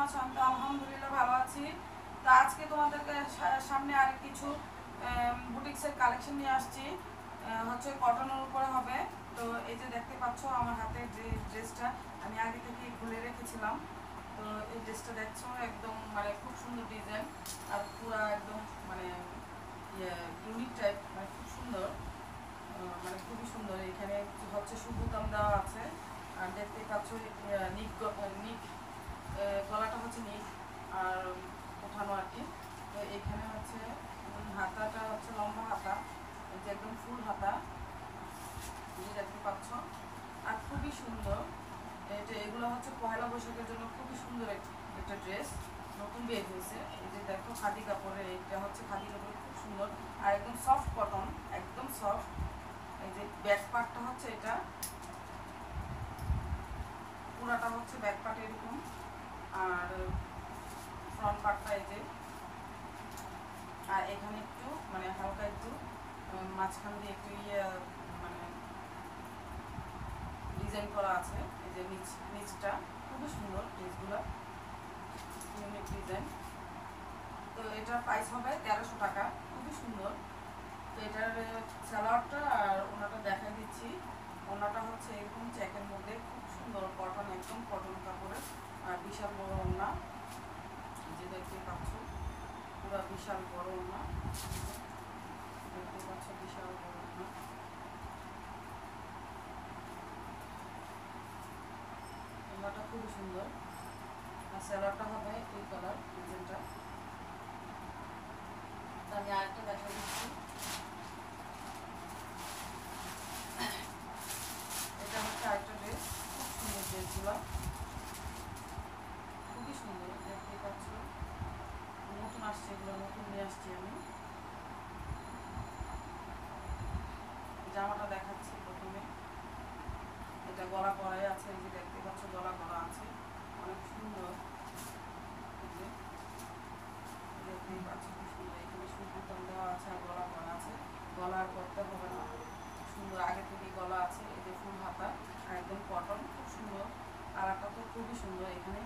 আছো? আমি তো আলহামদুলিল্লাহ ভালো আছি। তো আজকে তোমাদেরকে সামনে আরেক কিছু বুটিক্সের কালেকশন নিয়ে আসছি। হচ্ছে কটনের উপরে হবে। তো এই যে দেখতে পাচ্ছ আমার হাতে যে ড্রেসটা আমি আগে থেকে খুলে রেখেছিলাম। তো এই ড্রেসটা দেখছো একদম মানে খুব সুন্দর ডিজাইন আর পুরা একদম মানে ইউনিক টাইপ, মানে খুব সুন্দর, মানে খুবই সুন্দর। এখানে হচ্ছে সুবুতাম দেওয়া আছে আর দেখতেই পাচ্ছ নিক নিক গলাটা হচ্ছে নিক আর ওঠানো আর কি। তো এখানে হচ্ছে হাতাটা হচ্ছে লম্বা হাতা, এই যে একদম ফুল হাতা দেখতে পাচ্ছ আর খুবই সুন্দর। এটা এগুলো হচ্ছে পয়লা বৈশাখের জন্য খুবই সুন্দর একটা ড্রেস, নতুন বের হয়েছে। এই যে দেখো খাদি কাপড়ের, এটা হচ্ছে খাদি কাপড়ের খুব সুন্দর আর একদম সফট কটন, একদম সফট। এই যে ব্যাক পার্টটা হচ্ছে এটা পুরাটা হচ্ছে ব্যাক পার্ট এরকম আর ফ্রন্ট পার্টটা এই যে, আর এখানে একটু মানে হালকা একটু মাঝখান দিয়ে একটু মানে ডিজাইন করা আছে। এই যে নিচটা খুবই সুন্দর, ড্রেসগুলো ইউনিক ডিজাইন। তো এটার প্রাইস হবে 1300 টাকা, খুবই সুন্দর। তো এটার সালোয়ারটা আর ওনাটা দেখাই দিচ্ছি। ওনাটা হচ্ছে এরকম চেকের মধ্যে খুব সুন্দর কটন, একদম কটন কাপড়ের আর বিশাল বড় ওড়না, যে দেখতে পাচ্ছ পুরো বিশাল বড় ওড়না, দেখতে পাচ্ছ বিশাল বড় ওড়না। ওড়নাটা খুবই সুন্দর আর সালোয়ারটা হবে এই কালার ডিজাইনটা। তো আমি আরেকটা দেখা দিচ্ছি। এটা হচ্ছে আরেকটা ড্রেস, খুব সুন্দর ড্রেসগুলো, খুবই সুন্দর দেখতে পাচ্ছ। নতুন আসছে, এগুলো নতুন নিয়ে আসছি আমি। জামাটা দেখাচ্ছি প্রথমে। এটা গলা করাই আছে, এই যে দেখতে পাচ্ছ গলা করা আছে, অনেক সুন্দর। দেখতেই পাচ্ছ খুব সুন্দর, এখানে সুতোর দেওয়া আছে আর গলা করা আছে। গলা আর করতে হবে না, সুন্দর আগে থেকে গলা আছে। এই যে ফুল হাতা আর একদম কটন, খুব সুন্দর। কালারটা তো খুবই সুন্দর, এখানে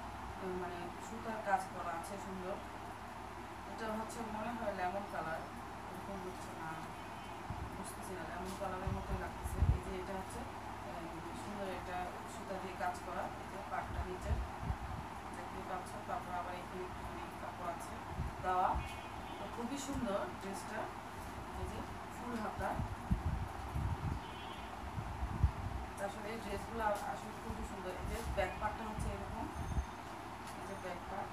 মানে সুতার কাজ করা আছে সুন্দর। এটা হচ্ছে মনে হয় লেমন কালার, এরকম হচ্ছে না, বুঝতেছি না, লেমন কালারের মতোই লাগতেছে। এই যে এটা হচ্ছে সুন্দর, এটা সুতা দিয়ে কাজ করা, এই যে পাটটা নিচে দেখতে পাচ্ছ। তারপর আবার এখানে কাপড় আছে দেওয়া, তো খুবই সুন্দর ড্রেসটা। এই যে ফুল হাতা, আসলে এই ড্রেসগুলো আসলে খুবই সুন্দর। এই যে ব্যাক পার্টটা হচ্ছে এরকম, এই যে ব্যাক পার্ট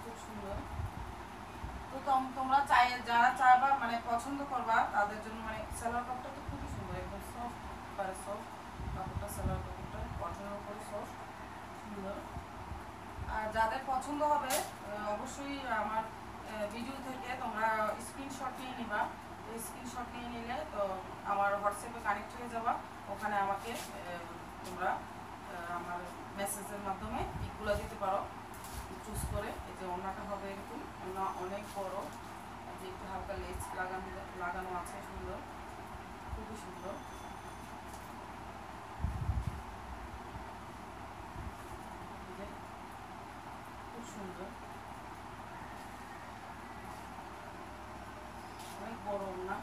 খুব সুন্দর। তো তোমরা যারা চাইবা মানে পছন্দ করবা তাদের জন্য, মানে সালোয়ার কাপড়টা তো খুবই সুন্দর, একদম সফট, মানে সফট কাপড়টা, সালোয়ার কাপড়টা কটনের উপরে সফট সুন্দর। আর যাদের পছন্দ হবে অবশ্যই আমার ভিডিও থেকে তোমরা স্ক্রিনশট নিয়ে নিবা। স্ক্রিনশট নিয়ে নিলে তো আমার হোয়াটসঅ্যাপে কানেক্ট হয়ে যাবা, ওখানে আমাকে তোমরা আমার মেসেজের মাধ্যমে পিকগুলো দিতে পারো চুজ করে। এই যে ওড়নাটা হবে এরকম, ওড়না অনেক বড়, যে একটু হালকা লেস লাগানো আছে, সুন্দর, খুবই সুন্দর। খুব সুন্দর, অনেক বড় ওড়না।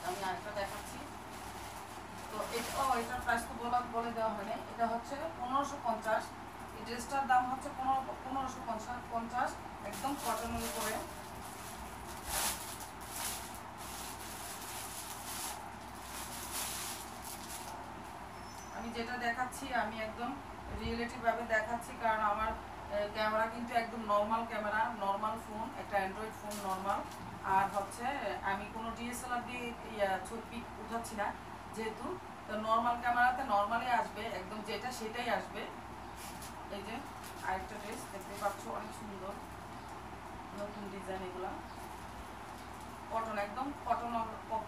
আমি আরেকটা দেখাচ্ছি। তো এটার প্রাইস তো বলে দেওয়া হয়নি। এটা হচ্ছে 1550। এই ড্রেসটার দাম হচ্ছে 1550, একদম কটনের উপরে। আমি যেটা দেখাচ্ছি আমি একদম রিয়েলিটিভাবে দেখাচ্ছি, কারণ আমার ক্যামেরা কিন্তু একদম নর্মাল ক্যামেরা, নর্মাল ফোন, একটা অ্যান্ড্রয়েড ফোন নর্মাল। আর হচ্ছে আমি কোনো ডিএসএলআর দিয়ে ছবি উঠাচ্ছি না, যেহেতু তো নর্মাল ক্যামেরাতে নর্মালি আসবে, একদম যেটা সেটাই আসবে। এই যে আরেকটা ড্রেস দেখতে পাচ্ছ, অনেক সুন্দর নতুন ডিজাইন, এগুলা কটন, একদম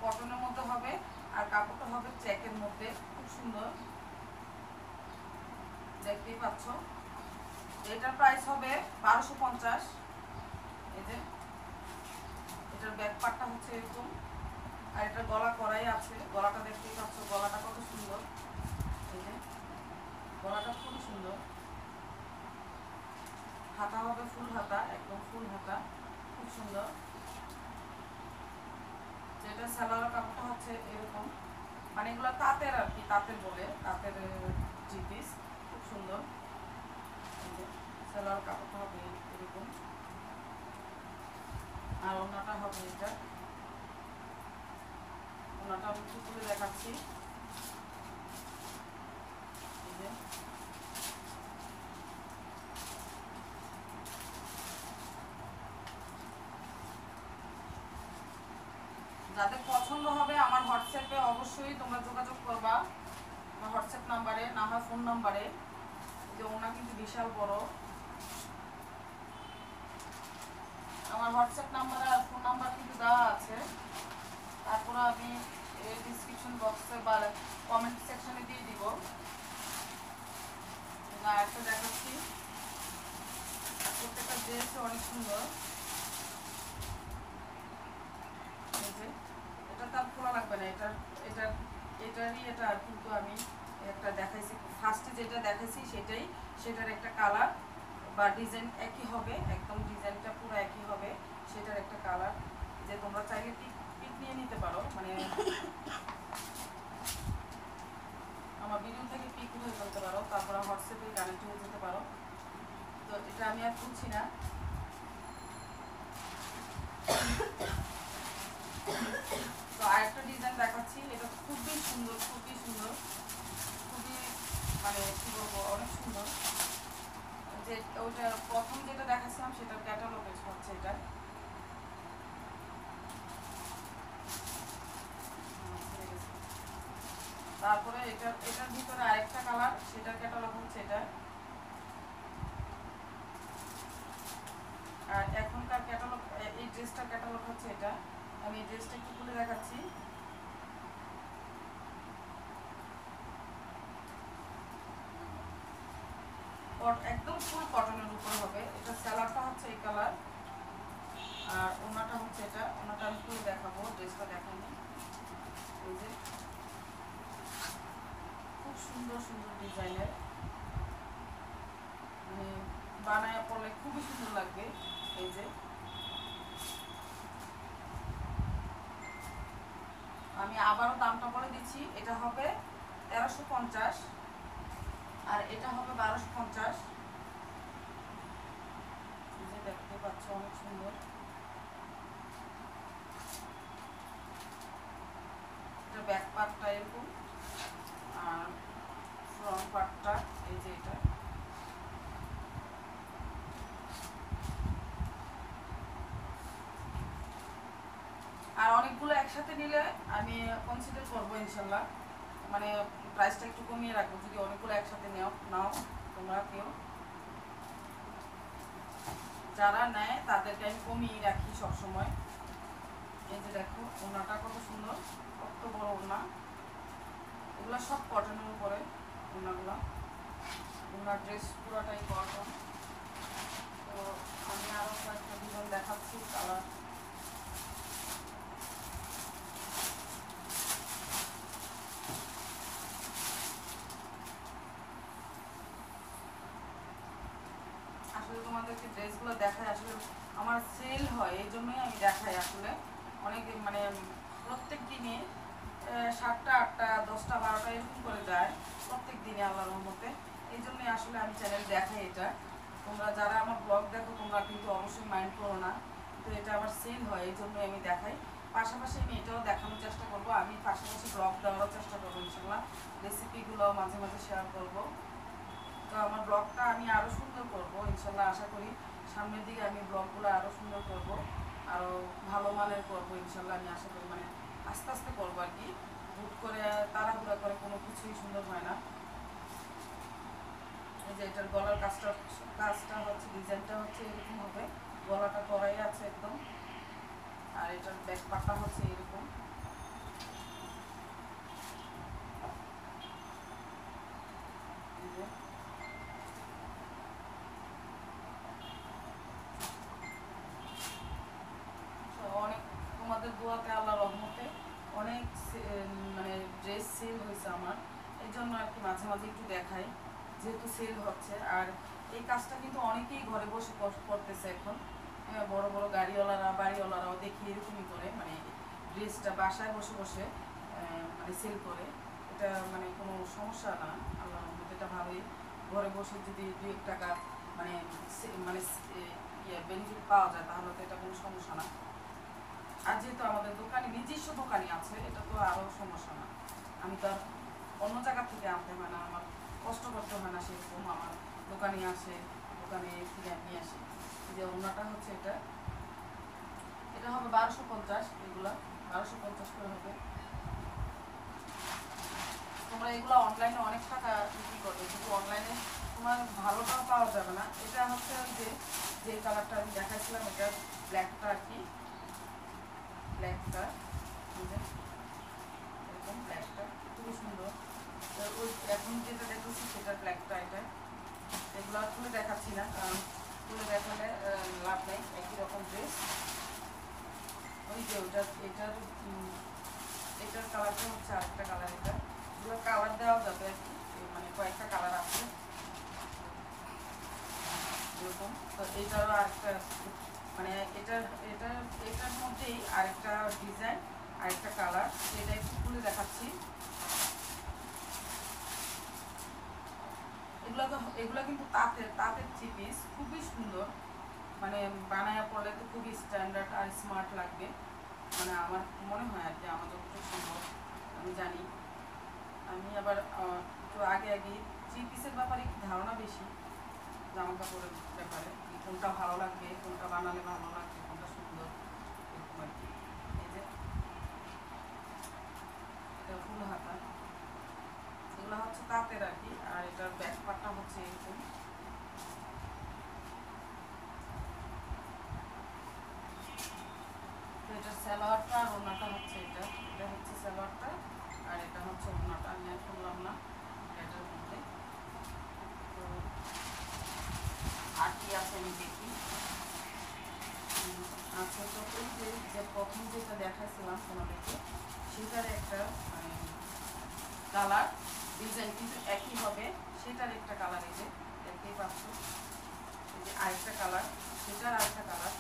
কটনের মধ্যে হবে আর কাপড়টা হবে চেকের মধ্যে, খুব সুন্দর দেখতেই পাচ্ছ। এটার প্রাইস হবে 1250। এই যে এটার ব্যাক পার্টটা হচ্ছে এরকম আর এটা গলা করাই আছে, গলাটা দেখতেই পাচ্ছ, গলাটা কত সুন্দর, যে গলাটা খুবই সুন্দর, হাতা হবে ফুল হাতা, একদম ফুল হাতা, খুব সুন্দর। যেটা সালোয়ার কাপড়টা হচ্ছে এরকম, মানে এগুলো তাঁতের আর কি, তাঁতের বলে, তাঁতের থ্রি পিস, খুব সুন্দর। সালোয়ার কাপড়টা হবে এরকম, আর ওড়নাটা হবে এটা। ওড়নাটা আমি একটু তুলে দেখাচ্ছি। এই যে যাদের পছন্দ হবে আমার হোয়াটসঅ্যাপে অবশ্যই তোমরা যোগাযোগ করবা, আমার হোয়াটসঅ্যাপ নাম্বারে, না হয় ফোন নাম্বারে। যে ওনা কিন্তু বিশাল বড়, আমার হোয়াটসঅ্যাপ নাম্বার আর ফোন নাম্বার কিন্তু দেওয়া আছে। তারপরে আমি ডিসক্রিপশন বক্সে বা কমেন্ট সেকশনে দিয়ে দিব। আরেকটা দেখাচ্ছি, আর প্রত্যেকটা ড্রেস অনেক সুন্দর। এই যে এটা তার খোলা লাগবে না, এটারই এটা কিন্তু আমি একটা দেখাইছি, ফার্স্টে যেটা দেখাইছি সেটার একটা কালার বা ডিজাইন একই হবে, একদম ডিজাইনটা পুরো একই হবে, সেটার একটা কালার। যে তোমরা চাইলে পিক নিয়ে নিতে পারো, মানে আমার ভিডিও থেকে পিক উঠে ফেলতে পারো, তারপরে হোয়াটসঅ্যাপে কানেক্ট হয়ে যেতে পারো। তো এটা আমি আর খুলছি না। তো আরেকটা ডিজাইন দেখাচ্ছি, এটা খুবই সুন্দর, খুবই সুন্দর, খুবই মানে কী বলবো, অনেক সুন্দর। যে ওইটা প্রথম যেটা দেখাচ্ছিলাম সেটার ক্যাটালগ হচ্ছে এটা। তারপরে এটার ভিতরে আরেকটা কালার, সেটার ক্যাটালগ হচ্ছে এটা। আর এখনকার ক্যাটালগ, এই ড্রেসটার ক্যাটালগ হচ্ছে এটা। আমি এই ড্রেসটা একটু খুলে দেখাচ্ছি। একদম ফুল কটনের উপর হবে এটা। স্যালারটা হচ্ছে এই কালার, আর ওনাটা হচ্ছে এটা। ওনাটা আমি খুলে দেখাবো, ড্রেসটা দেখানি। এই যে খুব সুন্দর সুন্দর ডিজাইনের, মানে বানায় পড়লে খুবই সুন্দর লাগবে। এই যে আমি আবারও দামটা বলে দিচ্ছি, এটা হবে 1350 আর এটা হবে 1250। এই যে দেখতে পাচ্ছ অনেক সুন্দর। এটা ব্যাক পার্টটা এরকম, আর ফ্রন্ট পার্টটা এই যে এটা। আর অনেকগুলো একসাথে নিলে আমি কনসিডার করবো ইনশাল্লাহ, মানে প্রাইসটা একটু কমিয়ে রাখবো যদি অনেকগুলো একসাথে নাও তোমরা কেউ। যারা নেয় তাদেরকে আমি কমিয়ে রাখি সবসময়। এই যে দেখো ওড়নাটা কত সুন্দর, কত বড় ওড়না। এগুলো সব কটনের উপরে ওড়নাগুলো, ওড়নার ড্রেস পুরোটাই কটন। তো আমি আরও কয়েকটা ডিজাইন দেখাচ্ছি কালার। আসলে তোমাদেরকে ড্রেসগুলো দেখাই, আসলে আমার সেল হয় এই জন্যই আমি দেখাই। আসলে অনেক মানে প্রত্যেক দিনে 7টা 8টা 10টা 12টা এরকম করে যায় প্রত্যেক দিনে আল্লাহর রহমতে। এই জন্যই আসলে আমি চ্যানেল দেখাই এটা। তোমরা যারা আমার ব্লগ দেখো তোমরা কিন্তু অবশ্যই মাইন্ড করো না, তো এটা আমার সেল হয় এই জন্যই আমি দেখাই। পাশাপাশি আমি এটাও দেখানোর চেষ্টা করব, আমি পাশাপাশি ব্লগ দেওয়ারও চেষ্টা করবো ইনশাল্লাহ, রেসিপিগুলো মাঝে মাঝে শেয়ার করব। তো আমার ব্লগটা আমি আরও সুন্দর করব ইনশাল্লাহ, আশা করি সামনের দিকে আমি ব্লগগুলো আরও সুন্দর করব, আরও ভালো মানের করব ইনশাল্লাহ। আমি আশা করি মানে আস্তে আস্তে করবো আর কি, হুট করে তাড়াহুড়া করে কোনো কিছুই সুন্দর হয় না। এই যে এটার গলার কাজটা হচ্ছে, ডিজাইনটা হচ্ছে এরকম হবে, গলাটা করাই আছে একদম। আর এটার ব্যাক পাটা হচ্ছে এরকম। অনেক তোমাদের দোয়াতে আল্লাহ রহমতে অনেক মানে ড্রেস সেল হয়েছে আমার এই জন্য আর কি মাঝে মাঝে একটু দেখাই, যেহেতু সেল হচ্ছে। আর এই কাজটা কিন্তু অনেকেই ঘরে বসে করতেছে এখন, বড় বড় গাড়িওয়ালারা বাড়িওয়ালারাও দেখি এরকমই করে, মানে ড্রেসটা বাসায় বসে বসে মানে সেল করে। এটা মানে কোনো সমস্যা না, আল্লাহর রহমতে এটা ভালোই। ঘরে বসে যদি 2-1 টাকা মানে মানে বেনিফিট পাওয়া যায় তাহলে তো এটা কোনো সমস্যা না। আর যেহেতু আমাদের দোকানে নিজস্ব দোকানই আছে, এটা তো আরও সমস্যা না। আমি তো আর অন্য জায়গা থেকে আনতে হয় না, আমার কষ্ট করতে হয় না সেরকম। আমার দোকানে আসে, দোকানে কিনে নিয়ে আসি। যে ওনাটা হচ্ছে এটা, এটা হবে 1250, এগুলা 1250 করে হবে। তোমরা এগুলো অনলাইনে অনেক টাকা বিক্রি করবে, কিন্তু অনলাইনে তোমার ভালোটাও পাওয়া যাবে না। এটা হচ্ছে যে কালারটা আমি দেখাচ্ছিলাম, এটা ব্ল্যাকটা আর কি, ব্ল্যাকটা এরকম, ব্ল্যাকটা খুবই সুন্দর। ওই এখন যেটা দেখতেছি সেটা ব্ল্যাকটা, এটা এগুলো খুলে দেখাচ্ছি না, কারণ খুলে দেখালে লাভ নেই, একই রকম ড্রেস। ওই যে ওটা এটার কালারটা হচ্ছে আরেকটা কালার, এটা এগুলো কালার দেওয়া যাবে আর কি, মানে কয়েকটা কালার আছে এরকম। তো এইটারও আরেকটা মানে এটার মধ্যেই আরেকটা ডিজাইন, আরেকটা কালার, এটা একটু খুলে দেখাচ্ছি। এগুলো কিন্তু তাঁতের থ্রি পিস, খুবই সুন্দর, মানে বানায়া পড়লে তো খুবই স্ট্যান্ডার্ড আর স্মার্ট লাগবে, মানে আমার মনে হয় আর কি, আমার যতটুকু সম্ভব আমি জানি। আমি আবার একটু আগে থ্রি পিসের ব্যাপারে একটু ধারণা বেশি, জামা কাপড়ের ব্যাপারে, কোনটা ভালো লাগবে, কোনটা বানালে ভালো লাগবে, কোনটা সুন্দর, এরকম আর কি। এই যে এটা ফুল হাতা, এগুলো হচ্ছে তাঁতের আর কি। আর এটার ব্যাক পার্টটা হচ্ছে এরকম। তো এটা সালোয়ারটা আর ওড়নাটা হচ্ছে এটা হচ্ছে সালোয়ারটা, আর এটা হচ্ছে ওড়নাটা। আমি আর করলাম না এটার মধ্যে। তো আর কি আছে আমি দেখি। আচ্ছা, তো ওই যে প্রথম যেটা দেখাচ্ছিলাম তোমাদেরকে, সেটার একটা কালার ডিজাইন কিন্তু একই হবে, সেটার একটা কালার এই যে দেখতেই পাচ্ছ, এই যে আরেকটা কালার, সেটার আরেকটা কালার।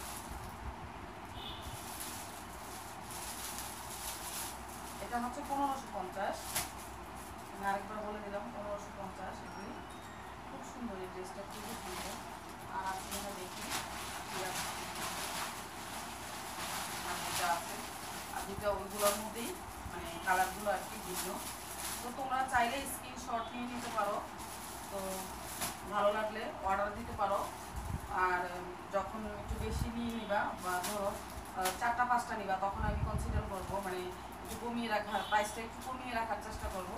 এটা হচ্ছে 1550, আমি আরেকবার বলে দিলাম 1550। এগুলি খুব সুন্দর, এই ড্রেসটা খুবই সুন্দর। আর আছে দেখি আর যেটা আছে, আর যেটা ওইগুলোর মধ্যেই মানে কালারগুলো আর কি ভিন্ন। তো তোমরা চাইলে স্ক্রিনশট নিয়ে নিতে পারো, তো ভালো লাগলে অর্ডার দিতে পারো। আর যখন একটু বেশি নিয়ে নিবা, বা ধরো 4টা 5টা নিবা, তখন আমি কনসিডার করবো, মানে একটু কমিয়ে রাখার, প্রাইসটা একটু কমিয়ে রাখার চেষ্টা করবো,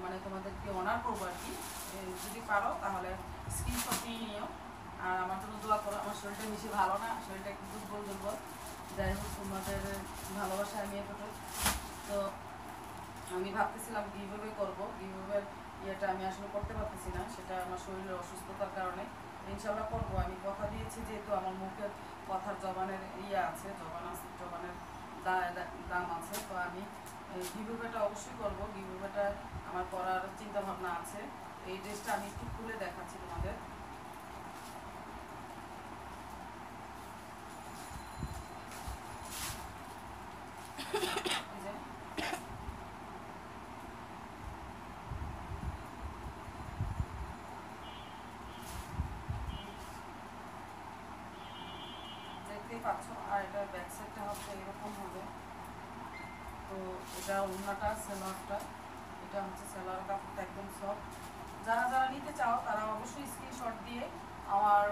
মানে তোমাদেরকে অনার করবো আর কি। যদি পারো তাহলে স্ক্রিনশট নিয়ে নিও। আর আমার জন্য দোয়া করো, আমার শরীরটা বেশি ভালো না, শরীরটা একটু দুর্বল। যাই হোক, তোমাদের ভালোবাসা আমি এতটুকু। তো আমি ভাবতেছিলাম গিভঅ্যাওয়ে করবো, গিভঅ্যাওয়ের ইয়েটা আমি আসলে করতে পারতেছি না, সেটা আমার শরীরের অসুস্থতার কারণে। ইনশাল্লাহ করবো, আমি কথা দিয়েছি, যেহেতু আমার মুখের কথার জবানের আছে, জবানের দাম আছে, তো আমি গিভঅ্যাওয়েটা অবশ্যই করবো। গিভঅ্যাওয়েটা আমার করার চিন্তা ভাবনা আছে। এই ড্রেসটা আমি একটু খুলে দেখাচ্ছি তোমাদের। দেখতেই পাচ্ছ, আর এটা ব্যাক সাইডটা হচ্ছে এরকম হবে। তো এটা ওড়নাটা, সালোয়ারটা, এটা হচ্ছে সালোয়ার কাপড়টা একদম সফট। যারা যারা নিতে চাও তারা অবশ্যই স্ক্রিনশট দিয়ে আমার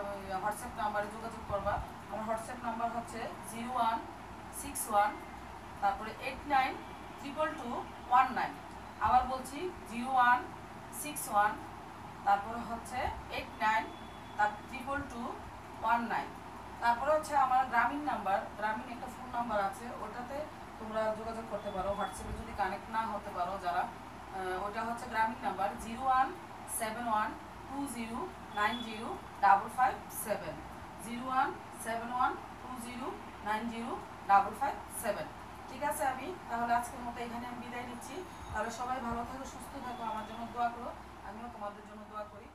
হোয়াটসঅ্যাপ নাম্বারে যোগাযোগ করবা। আমার হোয়াটসঅ্যাপ নাম্বার হচ্ছে 0161 তারপরে 89222219। আবার বলছি 0161 তারপরে হচ্ছে 89222219। তারপরে হচ্ছে আমার গ্রামীণ নাম্বার, গ্রামীণ একটা ফোন নাম্বার আছে, ওটাতে তোমরা যোগাযোগ করতে পারো। হোয়াটসঅ্যাপে যদি কানেক্ট না হতে পারো যারা, ওটা হচ্ছে গ্রামীণ নাম্বার 017120905557, 017120905557। ঠিক আছে, আমি তাহলে আজকের মতো এখানে আমি বিদায় নিচ্ছি। তাহলে সবাই ভালো থাকো, সুস্থ থাকো। আমার করি।